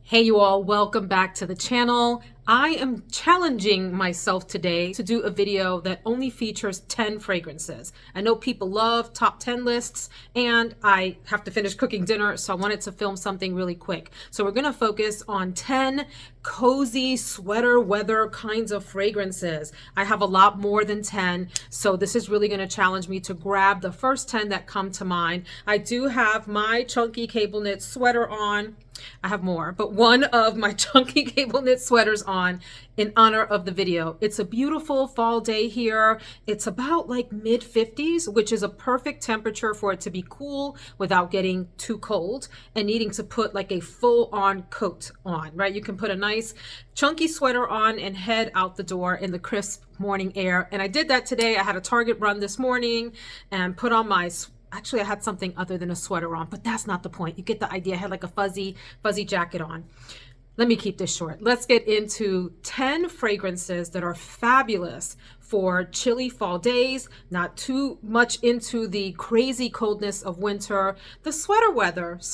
Hey you all, welcome back to the channel. I am challenging myself today to do a video that only features 10 fragrances. I know people love top 10 lists and I have to finish cooking dinner, so I wanted to film something really quick. So we're gonna focus on 10 cozy sweater weather kinds of fragrances. I have a lot more than 10, so this is really gonna challenge me to grab the first 10 that come to mind. I do have my chunky cable knit sweater on. I have more, but one of my chunky cable knit sweaters on in honor of the video. It's a beautiful fall day here. It's about like mid 50s, which is a perfect temperature for it to be cool without getting too cold and needing to put like a full on coat on, right? You can put a nice chunky sweater on and head out the door in the crisp morning air. And I did that today. I had a Target run this morning and put on my Actually, I had something other than a sweater on, but that's not the point. You get the idea. I had like a fuzzy jacket on. Let me keep this short. Let's get into 10 fragrances that are fabulous for chilly fall days, not too much into the crazy coldness of winter. The sweater weather, it's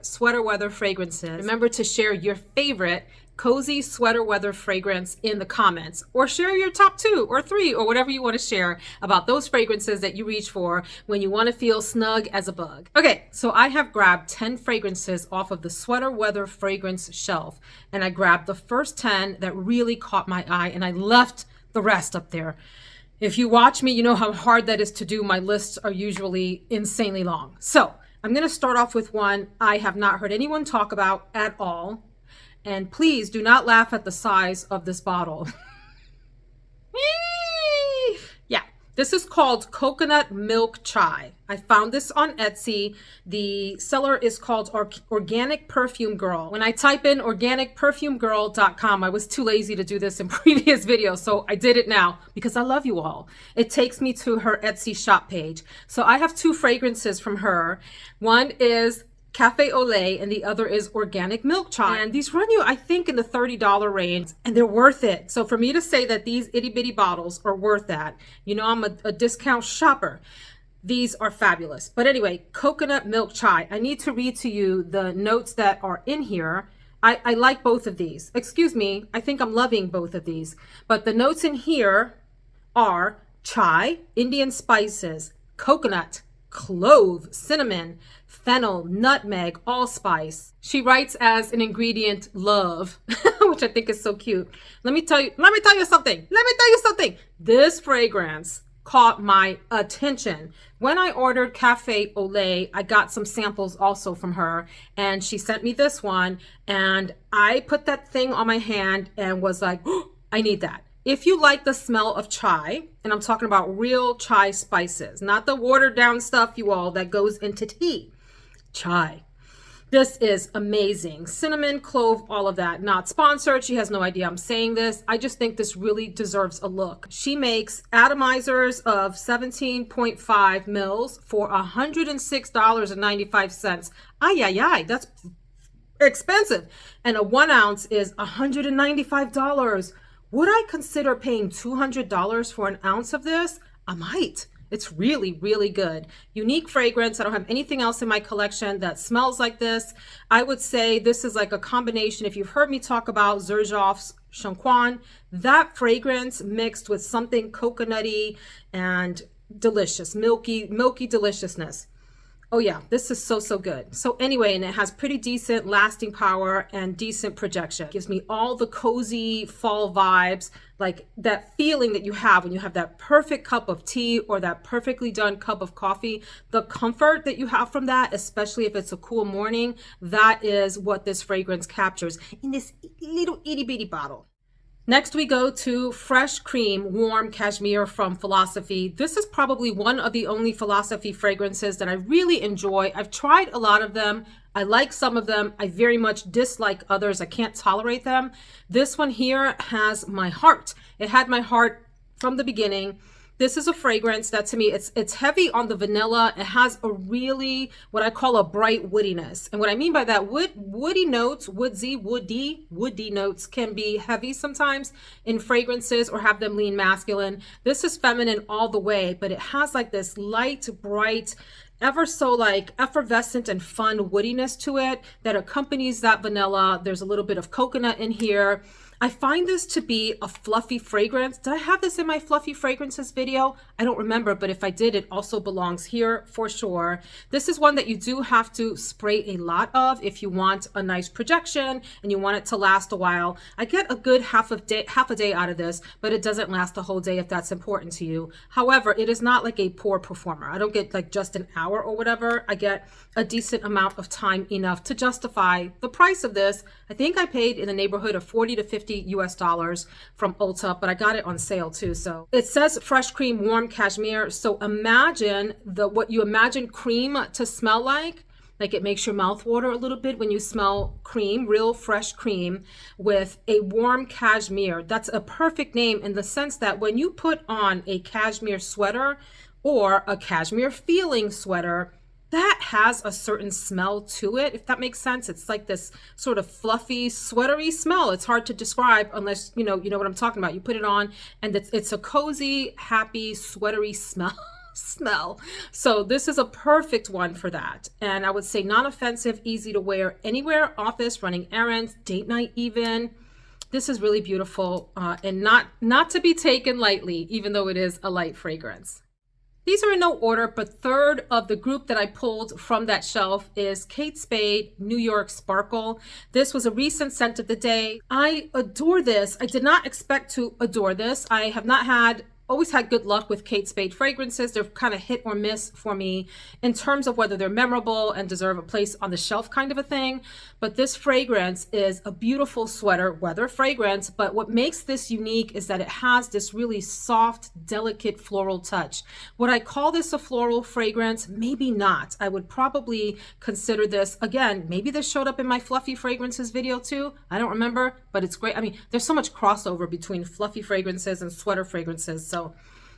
sweater weather fragrances. Remember to share your favorite cozy sweater weather fragrance in the comments, or share your top 2 or 3 or whatever you want to share about those fragrances that you reach for when you want to feel snug as a bug. Okay, so I have grabbed 10 fragrances off of the sweater weather fragrance shelf, and I grabbed the first 10 that really caught my eye, and I left the rest up there. If you watch me, you know how hard that is to do. My lists are usually insanely long. So I'm going to start off with one I have not heard anyone talk about at all. And please do not laugh at the size of this bottle. Yeah, this is called Coconut Milk Chai. I found this on Etsy. The seller is called Organic Perfume Girl. When I type in organicperfumegirl.com, I was too lazy to do this in previous videos, so I did it now because I love you all. It takes me to her Etsy shop page. So I have 2 fragrances from her. One is Cafe au lait and the other is Organic Milk Chai. And these run you, I think, in the $30 range, and they're worth it. So for me to say that these itty bitty bottles are worth that, you know, I'm a discount shopper. These are fabulous. But anyway, Coconut Milk Chai. I need to read to you the notes that are in here. I like both of these. Excuse me, I think I'm loving both of these. But the notes in here are chai, Indian spices, coconut, clove, cinnamon, fennel, nutmeg, allspice. She writes as an ingredient love, which I think is so cute. Let me tell you something. This fragrance caught my attention. When I ordered Cafe au lait, I got some samples also from her, and she sent me this one, and I put that thing on my hand and was like, oh, I need that. If you like the smell of chai, and I'm talking about real chai spices, not the watered down stuff, you all, that goes into tea. Chai. This is amazing. Cinnamon, clove, all of that. Not sponsored. She has no idea I'm saying this. I just think this really deserves a look. She makes atomizers of 17.5 mils for $106.95. Ay, that's expensive. And a 1 ounce is $195. Would I consider paying $200 for an ounce of this? I might. It's really, really good. Unique fragrance. I don't have anything else in my collection that smells like this. I would say this is like a combination. If you've heard me talk about Xerjoff's Shanquan, that fragrance mixed with something coconutty and delicious, milky deliciousness. Oh yeah, this is so good. So anyway, and it has pretty decent lasting power and decent projection. It gives me all the cozy fall vibes, like that feeling that you have when you have that perfect cup of tea or that perfectly done cup of coffee. The comfort that you have from that, especially if it's a cool morning, that is what this fragrance captures in this little itty bitty bottle. Next, we go to Fresh Cream Warm Cashmere from Philosophy. This is probably one of the only Philosophy fragrances that I really enjoy. I've tried a lot of them. I like some of them. I very much dislike others. I can't tolerate them. This one here has my heart. It had my heart from the beginning. This is a fragrance that to me, it's heavy on the vanilla. It has a really, what I call a bright woodiness. And what I mean by that, woody notes, woody notes can be heavy sometimes in fragrances or have them lean masculine. This is feminine all the way, but it has like this light, bright, ever so like effervescent and fun woodiness to it that accompanies that vanilla. There's a little bit of coconut in here. I find this to be a fluffy fragrance. Did I have this in my fluffy fragrances video? I don't remember, but if I did, it also belongs here for sure. This is one that you do have to spray a lot of if you want a nice projection and you want it to last a while. I get a good half a day out of this, but it doesn't last the whole day if that's important to you. However, it is not like a poor performer. I don't get like just an hour or whatever. I get a decent amount of time, enough to justify the price of this. I think I paid in the neighborhood of 40 to 50 US dollars from Ulta, but I got it on sale too. So it says fresh cream, warm cashmere. So imagine what you imagine cream to smell like it makes your mouth water a little bit when you smell cream, real fresh cream with a warm cashmere. That's a perfect name in the sense that when you put on a cashmere sweater or a cashmere feeling sweater, that has a certain smell to it, if that makes sense. It's like this sort of fluffy, sweatery smell. It's hard to describe unless you know what I'm talking about. You put it on and it's a cozy, happy, sweatery smell. So this is a perfect one for that. And I would say non-offensive, easy to wear anywhere, office, running errands, date night even. This is really beautiful and not to be taken lightly, even though it is a light fragrance. These are in no order, but third of the group that I pulled from that shelf is Kate Spade New York Sparkle. This was a recent scent of the day. I adore this. I did not expect to adore this. I have not always had good luck with Kate Spade fragrances. They're kind of hit or miss for me in terms of whether they're memorable and deserve a place on the shelf kind of a thing. But this fragrance is a beautiful sweater weather fragrance. But what makes this unique is that it has this really soft, delicate floral touch. Would I call this a floral fragrance? Maybe not. I would probably consider this, again, maybe this showed up in my fluffy fragrances video too. I don't remember, but it's great. I mean, there's so much crossover between fluffy fragrances and sweater fragrances. So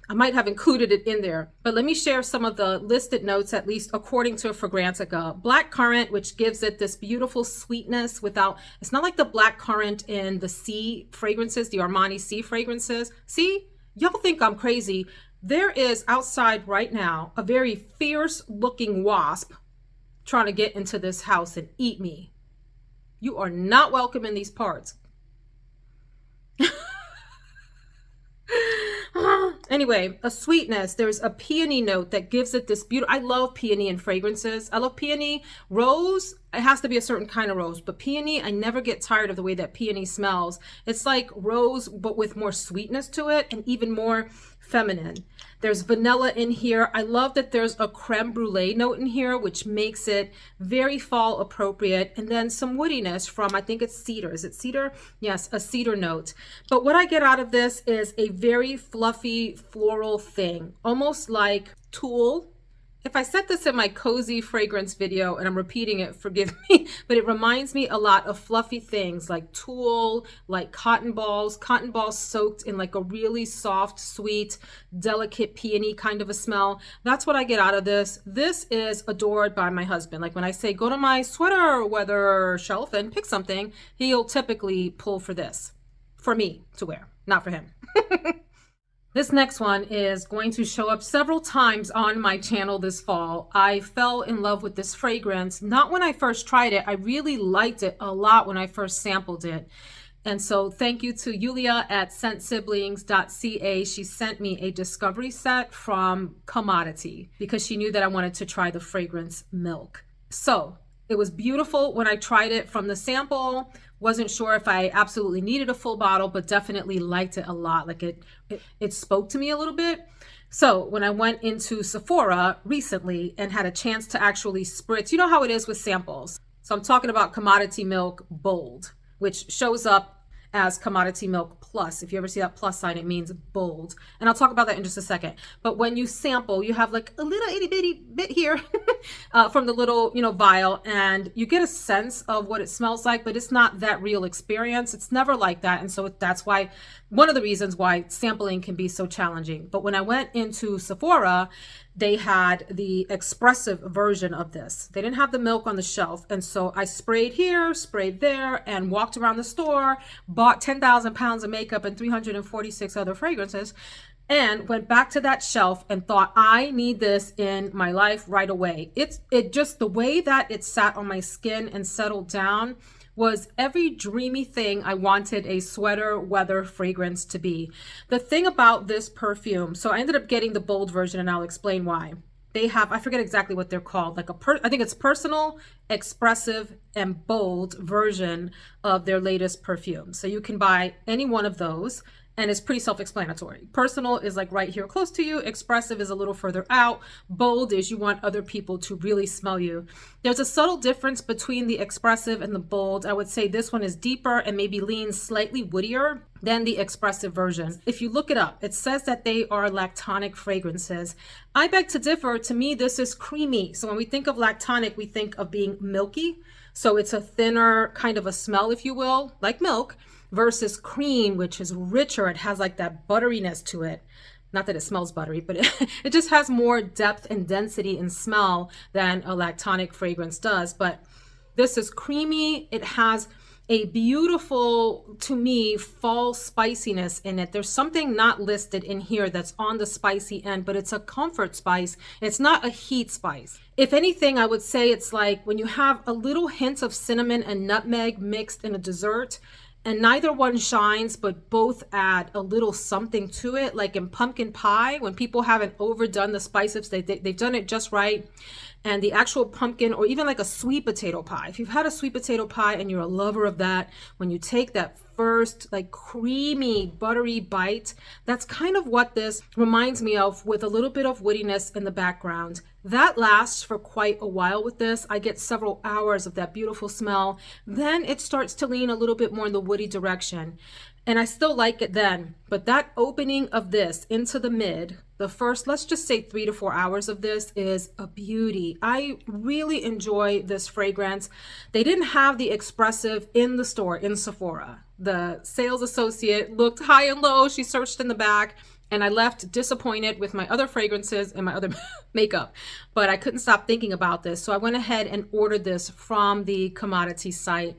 I might have included it in there, but let me share some of the listed notes, at least according to Fragrantica. Black currant, which gives it this beautiful sweetness without, it's not like the black currant in the C fragrances, the Armani C fragrances. See, y'all think I'm crazy. There is outside right now a very fierce looking wasp trying to get into this house and eat me. You are not welcome in these parts. Anyway, a sweetness. There's a peony note that gives it this beautiful. I love peony in fragrances. I love peony. Rose, it has to be a certain kind of rose, but peony, I never get tired of the way that peony smells. It's like rose, but with more sweetness to it and even more feminine. There's vanilla in here. I love that there's a creme brulee note in here, which makes it very fall appropriate. And then some woodiness from, I think it's cedar. Is it cedar? Yes, a cedar note. But what I get out of this is a very fluffy floral thing, almost like tulle. If I said this in my cozy fragrance video and I'm repeating it, forgive me, but it reminds me a lot of fluffy things like tulle, like cotton balls soaked in like a really soft, sweet, delicate peony kind of a smell. That's what I get out of this. This is adored by my husband. Like when I say, go to my sweater weather shelf and pick something, he'll typically pull for this, for me to wear, not for him. This next one is going to show up several times on my channel this fall. I fell in love with this fragrance, not when I first tried it. I really liked it a lot when I first sampled it. And so thank you to Yulia at scentsiblings.ca. She sent me a discovery set from Commodity because she knew that I wanted to try the fragrance Milk. So it was beautiful when I tried it from the sample. Wasn't sure if I absolutely needed a full bottle, but definitely liked it a lot. Like it spoke to me a little bit. So when I went into Sephora recently and had a chance to actually spritz, you know how it is with samples. So I'm talking about Commodity Milk Bold, which shows up as Commodity Milk Plus. If you ever see that plus sign, it means bold. And I'll talk about that in just a second. But when you sample, you have like a little itty bitty bit here from the little, vial, and you get a sense of what it smells like, but it's not that real experience. It's never like that. And so that's why, one of the reasons why sampling can be so challenging. But when I went into Sephora, they had the expressive version of this. They didn't have the milk on the shelf. And so I sprayed here, sprayed there, and walked around the store, bought 10,000 pounds of makeup and 346 other fragrances. and went back to that shelf and thought, I need this in my life right away. It just, the way that it sat on my skin and settled down was every dreamy thing I wanted a sweater weather fragrance to be. The thing about this perfume, so I ended up getting the bold version, and I'll explain why. They have, I forget exactly what they're called, like I think it's personal, expressive, and bold version of their latest perfume. So you can buy any one of those, and it's pretty self-explanatory. Personal is like right here close to you. Expressive is a little further out. Bold is you want other people to really smell you. There's a subtle difference between the expressive and the bold. I would say this one is deeper and maybe leans slightly woodier than the expressive version. If you look it up, it says that they are lactonic fragrances. I beg to differ. To me, this is creamy. So when we think of lactonic, we think of being milky. So it's a thinner kind of a smell, if you will, like milk, versus cream, which is richer. It has like that butteriness to it. Not that it smells buttery, but it just has more depth and density in smell than a lactonic fragrance does. But this is creamy. It has a beautiful, to me, fall spiciness in it. There's something not listed in here that's on the spicy end, but it's a comfort spice. It's not a heat spice. If anything, I would say it's like when you have a little hint of cinnamon and nutmeg mixed in a dessert, and neither one shines, but both add a little something to it. Like in pumpkin pie, when people haven't overdone the spices, they've done it just right. And the actual pumpkin, or even like a sweet potato pie. If you've had a sweet potato pie and you're a lover of that, when you take that first like creamy, buttery bite, that's kind of what this reminds me of, with a little bit of woodiness in the background. That lasts for quite a while with this. I get several hours of that beautiful smell. Then it starts to lean a little bit more in the woody direction. And I still like it then, but that opening of this into the mid, the first, let's just say 3 to 4 hours of this is a beauty. I really enjoy this fragrance. They didn't have the expressive in the store in Sephora. The sales associate looked high and low. She searched in the back, and I left disappointed with my other fragrances and my other makeup, but I couldn't stop thinking about this. So I went ahead and ordered this from the commodity site.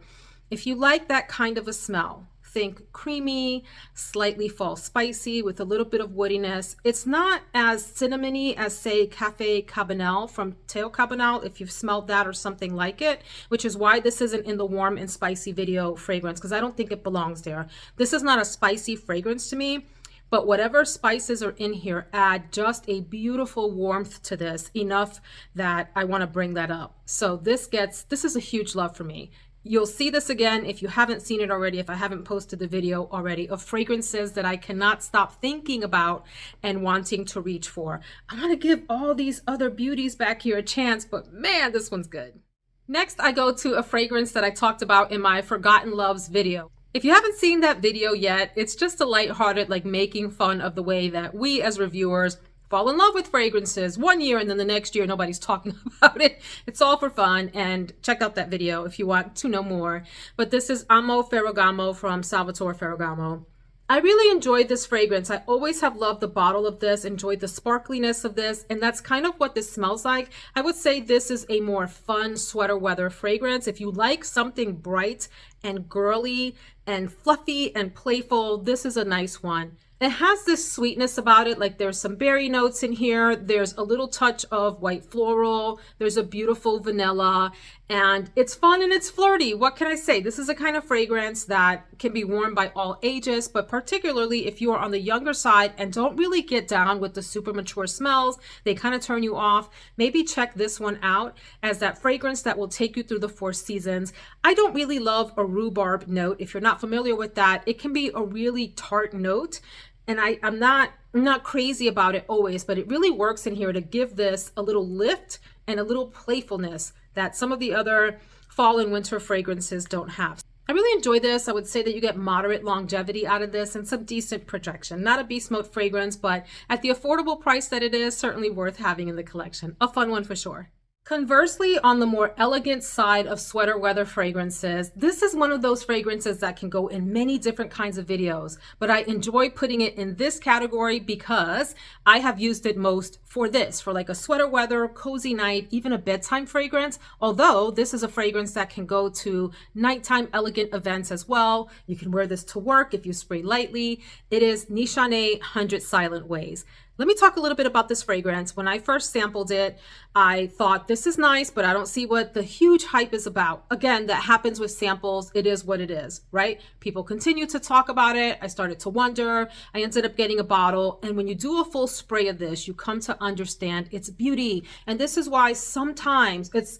If you like that kind of a smell, think creamy, slightly fall spicy with a little bit of woodiness. It's not as cinnamony as, say, Cafe Cabanel from Teo Cabanel, if you've smelled that or something like it, which is why this isn't in the warm and spicy video fragrance, because I don't think it belongs there. This is not a spicy fragrance to me, but whatever spices are in here add just a beautiful warmth to this, enough that I want to bring that up. So this is a huge love for me. You'll see this again if you haven't seen it already, if I haven't posted the video already, of fragrances that I cannot stop thinking about and wanting to reach for. I want to give all these other beauties back here a chance, but man, this one's good. Next, I go to a fragrance that I talked about in my Forgotten Loves video. If you haven't seen that video yet, it's just a lighthearted, like making fun of the way that we as reviewers fall in love with fragrances 1 year and then the next year nobody's talking about it. It's all for fun, and check out that video if you want to know more. But this is Amo Ferragamo from Salvatore Ferragamo. I really enjoyed this fragrance. I always have loved the bottle of this, enjoyed the sparkliness of this, and that's kind of what this smells like. I would say this is a more fun sweater weather fragrance. If you like something bright and girly and fluffy and playful, this is a nice one. It has this sweetness about it, like there's some berry notes in here, there's a little touch of white floral, there's a beautiful vanilla, and it's fun and it's flirty. What can I say? This is a kind of fragrance that can be worn by all ages, but particularly if you are on the younger side and don't really get down with the super mature smells, they kind of turn you off, maybe check this one out as that fragrance that will take you through the 4 seasons. I don't really love a rhubarb note. If you're not familiar with that, it can be a really tart note. And I'm not crazy about it always, but it really works in here to give this a little lift and a little playfulness that some of the other fall and winter fragrances don't have. I really enjoy this. I would say that you get moderate longevity out of this and some decent projection. Not a beast mode fragrance, but at the affordable price that it is, certainly worth having in the collection. A fun one for sure. Conversely, on the more elegant side of sweater weather fragrances, this is one of those fragrances that can go in many different kinds of videos, but I enjoy putting it in this category because I have used it most for this, for like a sweater weather, cozy night, even a bedtime fragrance. Although this is a fragrance that can go to nighttime elegant events as well. You can wear this to work if you spray lightly. It is Nishane 100 Silent Ways. Let me talk a little bit about this fragrance. When I first sampled it, I thought this is nice, but I don't see what the huge hype is about. Again, that happens with samples. It is what it is, right? People continue to talk about it. I started to wonder. I ended up getting a bottle. And when you do a full spray of this, you come to understand its beauty. And this is why sometimes it's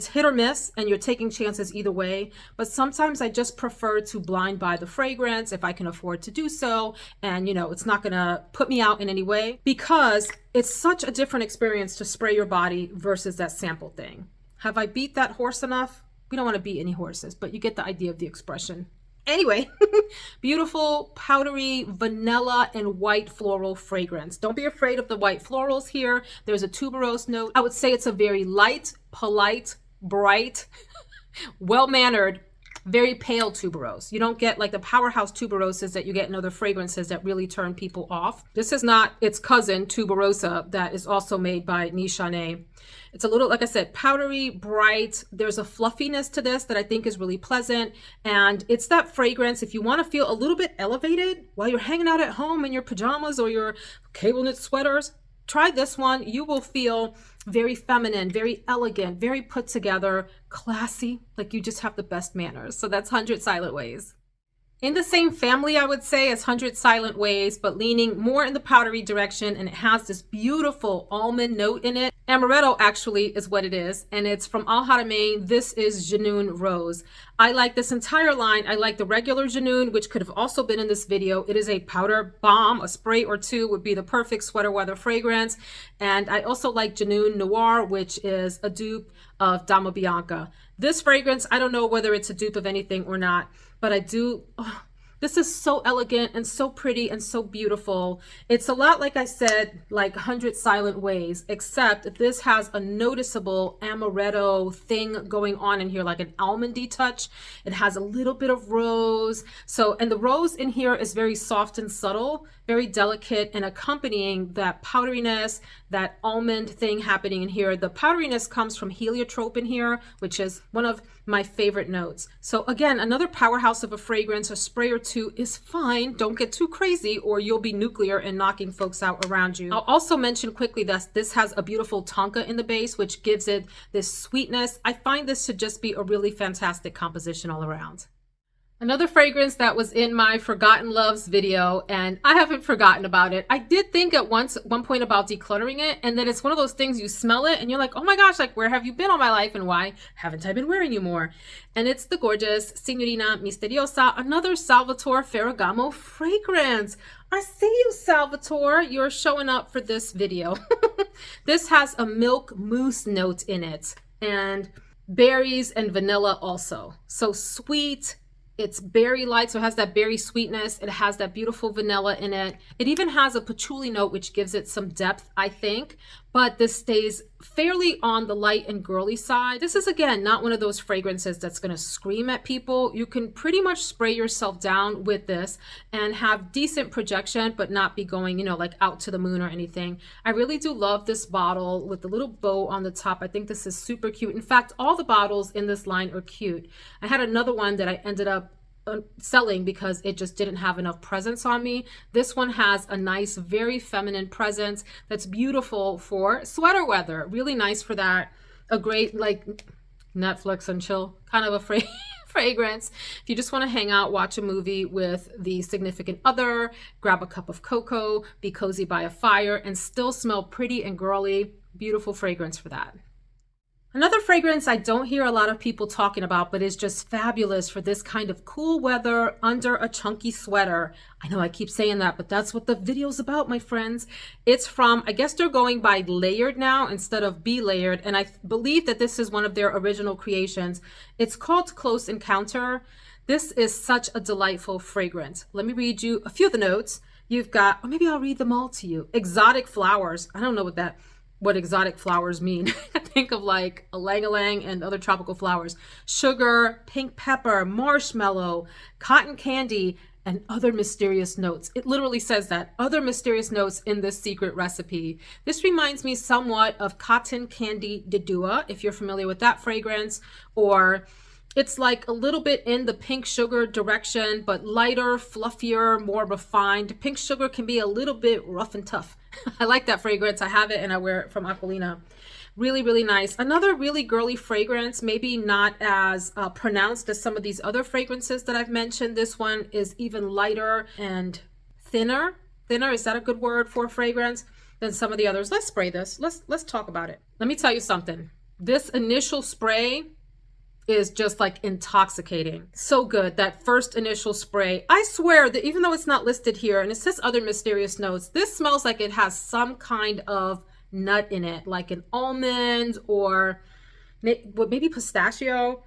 hit or miss and you're taking chances either way. But sometimes I just prefer to blind buy the fragrance if I can afford to do so. And it's not gonna put me out in any way, because it's such a different experience to spray your body versus that sample thing. Have I beat that horse enough? We don't want to beat any horses, but you get the idea of the expression. Anyway, beautiful, powdery, vanilla and white floral fragrance. Don't be afraid of the white florals here. There's a tuberose note. I would say it's a very light, polite, bright, well-mannered, very pale tuberose. You don't get like the powerhouse tuberoses that you get in other fragrances that really turn people off. This is not its cousin, tuberosa, that is also made by Nishane. It's a little, like I said, powdery, bright. There's a fluffiness to this that I think is really pleasant. And it's that fragrance, if you want to feel a little bit elevated while you're hanging out at home in your pajamas or your cable knit sweaters, try this one. You will feel very feminine, very elegant, very put together, classy, like you just have the best manners. So that's 100 Silent Ways. In the same family, I would say, as 100 Silent Ways, but leaning more in the powdery direction, and it has this beautiful almond note in it. Amaretto actually is what it is, and it's from Haramain. This is Junoon Rose. I like this entire line. I like the regular Junoon, which could have also been in this video. It is a powder bomb. A spray or two would be the perfect sweater weather fragrance. And I also like Junoon Noir, which is a dupe of Dama Bianca. This fragrance, I don't know whether it's a dupe of anything or not, but I do. This is so elegant and so pretty and so beautiful. It's a lot, like I said, like 100 Silent Ways, except this has a noticeable amaretto thing going on in here, like an almondy touch. It has a little bit of rose. And the rose in here is very soft and subtle, very delicate, and accompanying that powderiness, that almond thing happening in here. The powderiness comes from heliotrope in here, which is one of my favorite notes. So again, another powerhouse of a fragrance. A spray or two is fine. Don't get too crazy or you'll be nuclear and knocking folks out around you. I'll also mention quickly that this has a beautiful tonka in the base, which gives it this sweetness. I find this to just be a really fantastic composition all around. Another fragrance that was in my Forgotten Loves video, and I haven't forgotten about it. I did think at one point about decluttering it, and then it's one of those things you smell it and you're like, oh my gosh, like where have you been all my life and why haven't I been wearing you more? And it's the gorgeous Signorina Misteriosa, another Salvatore Ferragamo fragrance. I see you, Salvatore. You're showing up for this video. This has a milk mousse note in it and berries and vanilla also. So sweet. It's berry-like, so it has that berry sweetness. It has that beautiful vanilla in it. It even has a patchouli note, which gives it some depth, I think. But this stays fairly on the light and girly side. This is, again, not one of those fragrances that's going to scream at people. You can pretty much spray yourself down with this and have decent projection, but not be going, like out to the moon or anything. I really do love this bottle with the little bow on the top. I think this is super cute. In fact, all the bottles in this line are cute. I had another one that I ended up selling because it just didn't have enough presence on me. This one has a nice, very feminine presence that's beautiful for sweater weather. Really nice for that. A great like Netflix and chill kind of a fragrance. If you just want to hang out, watch a movie with the significant other, grab a cup of cocoa, be cozy by a fire, and still smell pretty and girly. Beautiful fragrance for that. Another fragrance I don't hear a lot of people talking about, but is just fabulous for this kind of cool weather under a chunky sweater. I know I keep saying that, but that's what the video's about, my friends. It's from, I guess they're going by Layered now instead of Be Layered, and I believe that this is one of their original creations. It's called Close Encounter. This is such a delightful fragrance. Let me read you a few of the notes. You've got, or maybe I'll read them all to you. Exotic flowers. I don't know what that what exotic flowers mean. I think of like ylang-ylang and other tropical flowers. Sugar, pink pepper, marshmallow, cotton candy, and other mysterious notes. It literally says that, other mysterious notes in this secret recipe. This reminds me somewhat of Cotton Candy de Dua, if you're familiar with that fragrance, or it's like a little bit in the pink sugar direction, but lighter, fluffier, more refined. Pink sugar can be a little bit rough and tough. I like that fragrance. I have it and I wear it from Aquilina. Really, really nice. Another really girly fragrance, maybe not as pronounced as some of these other fragrances that I've mentioned. This one is even lighter and thinner. Thinner, is that a good word for a fragrance? Than some of the others. Let's spray this. Let's talk about it. Let me tell you something. This initial spray is just like intoxicating. So good. That first initial spray. I swear that even though it's not listed here and it says other mysterious notes, this smells like it has some kind of nut in it, like an almond or maybe pistachio.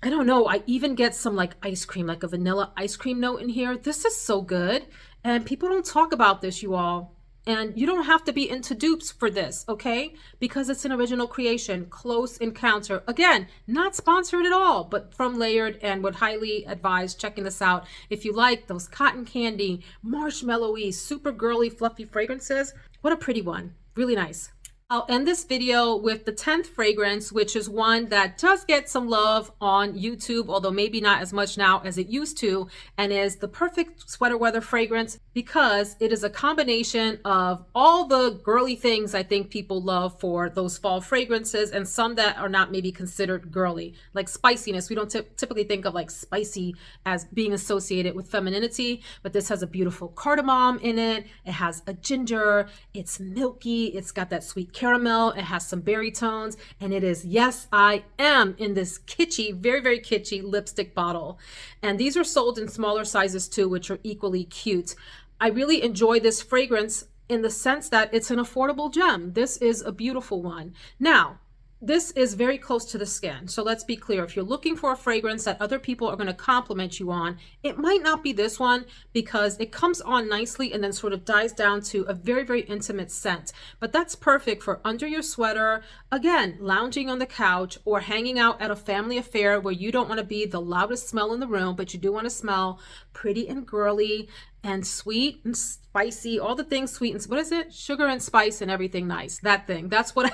I don't know. I even get some like ice cream, like a vanilla ice cream note in here. This is so good. And people don't talk about this, you all. And you don't have to be into dupes for this, okay? Because it's an original creation, Close Encounter. Again, not sponsored at all, but from Layered, and would highly advise checking this out. If you like those cotton candy, marshmallowy, super girly, fluffy fragrances, what a pretty one. Really nice. I'll end this video with the 10th fragrance, which is one that does get some love on YouTube, although maybe not as much now as it used to, and is the Perfect Sweater Weather fragrance, because it is a combination of all the girly things I think people love for those fall fragrances, and some that are not maybe considered girly, like spiciness. We don't typically think of like spicy as being associated with femininity, but this has a beautiful cardamom in it. It has a ginger. It's milky. It's got that sweet caramel. It has some berry tones, and it is Yes, I Am in this kitschy, very, very kitschy lipstick bottle. And these are sold in smaller sizes too, which are equally cute. I really enjoy this fragrance in the sense that it's an affordable gem. This is a beautiful one. Now, this is very close to the skin. So let's be clear. If you're looking for a fragrance that other people are going to compliment you on, it might not be this one, because it comes on nicely and then sort of dies down to a very, very intimate scent. But that's perfect for under your sweater, again, lounging on the couch, or hanging out at a family affair where you don't want to be the loudest smell in the room, but you do want to smell pretty and girly and sweet and spicy, all the things sweet and what is it? Sugar and spice and everything nice. That thing. That's what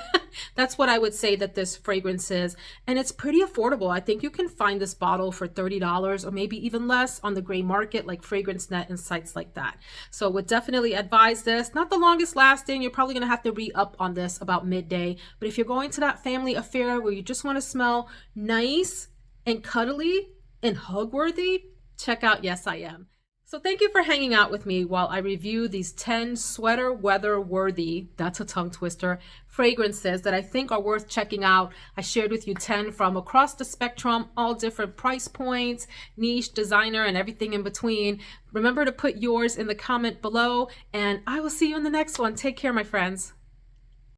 that's what I would say that this fragrance is. And it's pretty affordable. I think you can find this bottle for $30 or maybe even less on the gray market, like FragranceNet and sites like that. So would definitely advise this. Not the longest lasting. You're probably going to have to re-up on this about midday. But if you're going to that family affair where you just want to smell nice and cuddly and hug worthy, check out Yes, I Am. So thank you for hanging out with me while I review these 10 sweater weather worthy, that's a tongue twister, fragrances that I think are worth checking out. I shared with you 10 from across the spectrum, all different price points, niche, designer, and everything in between. Remember to put yours in the comment below, and I will see you in the next one. Take care, my friends.